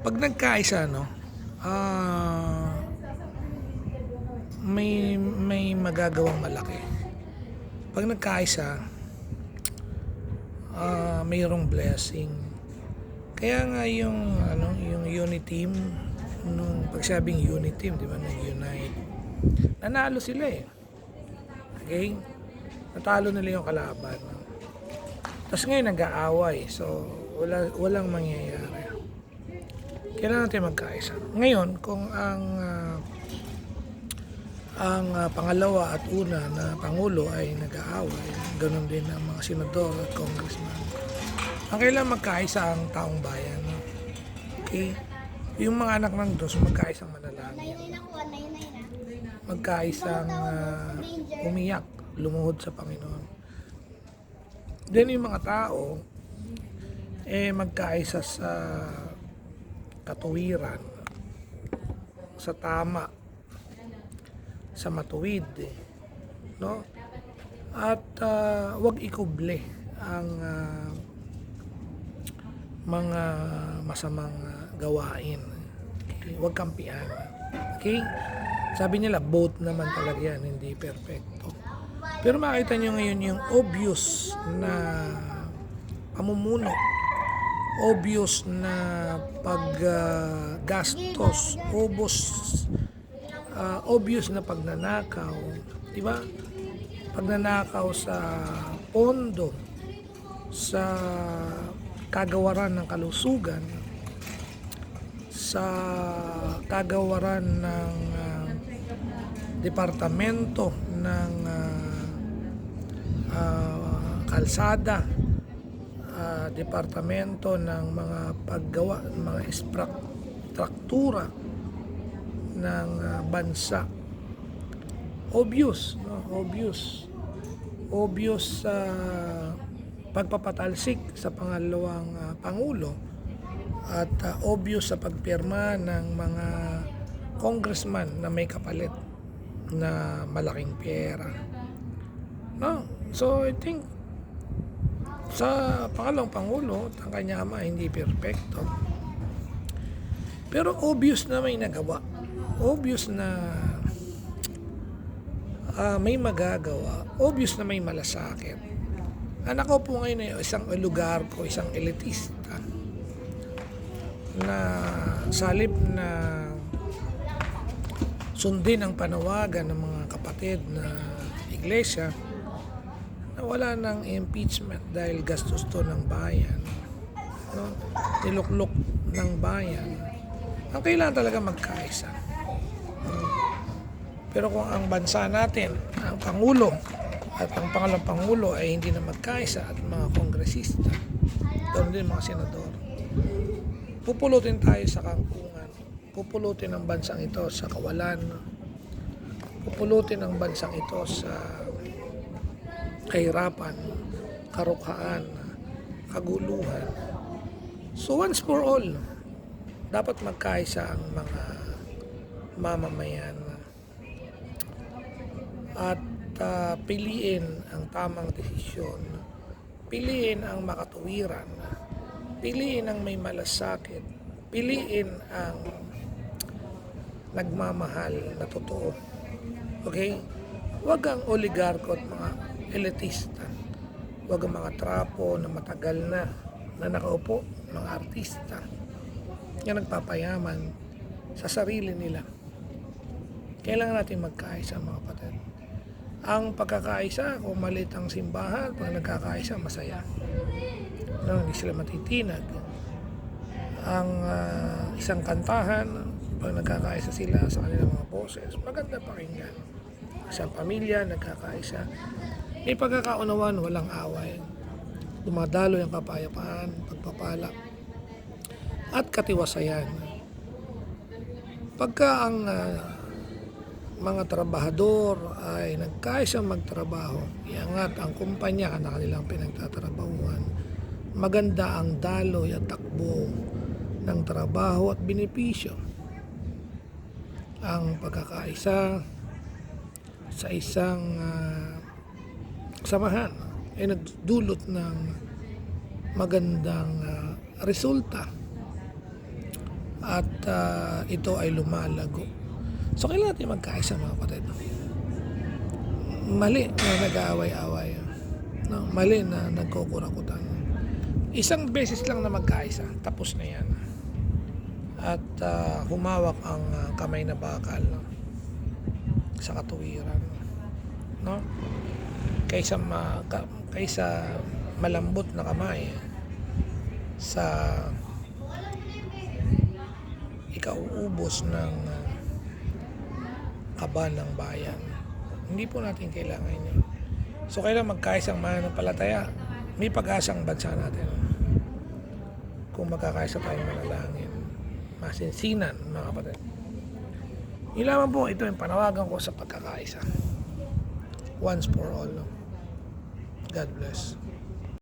Pag nagkaisa, no, ah, may magagawang malaki. Pag nagkaisa, mayroong blessing. Kaya nga yung yung unity team, nung pagsabing unity team, di ba, nag-unite. Nanalo sila eh. Okay? Natalo nila yung kalaban. Tapos ngayon nag-aaway. So walang mangyayari. Kailangan natin magkaisa. Ngayon, kung ang pangalawa at una na pangulo ay nag-aaway, ganun din ang mga senador at congressman. Ang kailangan magkaisa ang taong bayan. No? Okay? Yung mga anak ng Diyos, magkaisang manalangin. Magkaisang umiyak, lumuhod sa Panginoon. Then yung mga tao, magkaisa sa katuwiran, sa tama, sa matuwid, no? At wag ikuble ang mga masamang gawain. Okay? Wag kampihan. Okay? Sabi nila, both naman talaga yan, hindi perfecto. Pero makita nyo ngayon yung obvious na pamumuno, obvious na paggastos, obvious na pagnanakaw, di ba? Pagnanakaw sa pondo, sa kagawaran ng kalusugan, sa kagawaran ng departamento ng kalsada, departamento ng mga paggawa, mga traktura ng bansa. Obvious, no? Obvious sa pagpapatalsik sa pangalawang pangulo at obvious sa pagpirma ng mga congressman na may kapalit na malaking pera. No? So I think sa pangalawang pangulo, ang kanya ama hindi perfecto. Pero obvious na may nagawa. Obvious na may magagawa. Obvious na may malasakit. Anak ko po ngayon ay isang lugar ko, isang elitista na salib na sundin ang panawagan ng mga kapatid na iglesia na wala ng impeachment dahil gastos to ng bayan, no? Niluklok ng bayan. Ang kailangan talaga magkaisa. Pero kung ang bansa natin, ang Pangulo at ang pangalawang Pangulo ay hindi na magkaisa at mga kongresista, doon din mga senador, pupulutin tayo sa kangkungan, pupulutin ang bansang ito sa kawalan, pupulutin ang bansang ito sa kahirapan, karukhaan, kaguluhan. So once for all, dapat magkaisa ang mga mamamayan at piliin ang tamang desisyon, piliin ang makatuwiran, piliin ang may malasakit, piliin ang nagmamahal na totoo. Okay? Huwag ang oligarko at mga elitista. Huwag ang mga trapo na matagal na nakaupo, mga artista na nagpapayaman sa sarili nila. Kailangan natin magkaisa, mga kapatid. Ang pagkakaisa, kung maliit ang simbahan, pag nagkakaisa, masaya. No, hindi sila matitinag. Ang isang kantahan, pag nagkakaisa sila sa kanilang mga boses, maganda pakinggan. Isang pamilya, nagkakaisa. May pagkakaunawan, walang away. Dumadalo yung kapayapaan, pagpapala, at katiwasayan. Pagka ang mga trabahador ay nagkaisang magtrabaho, iangat ang kumpanya na kanilang pinagtatrabahuan, maganda ang daloy at takbo ng trabaho at benepisyo. Ang pagkakaisa sa isang samahan ay nagdulot ng magandang resulta at ito ay lumalago. So kailangan natin magkaisa mga kapatid. Mali na nag-aaway-away. No? Mali na nagkukurakutan. Isang beses lang na magkaisa, tapos na yan. At humawak ang kamay na bakal sa katuwiran. No? Kaysa malambot na kamay sa ikauubos ng kaban ng bayan. Hindi po natin kailangan yun. So kailangan magkaisang mananampalataya. May pag-asang bansa natin. Kung magkakaisa tayong manalangin, masinsinan mga kapatid. Yun lamang po, ito yung panawagan ko sa pagkakaisa. Once for all. God bless.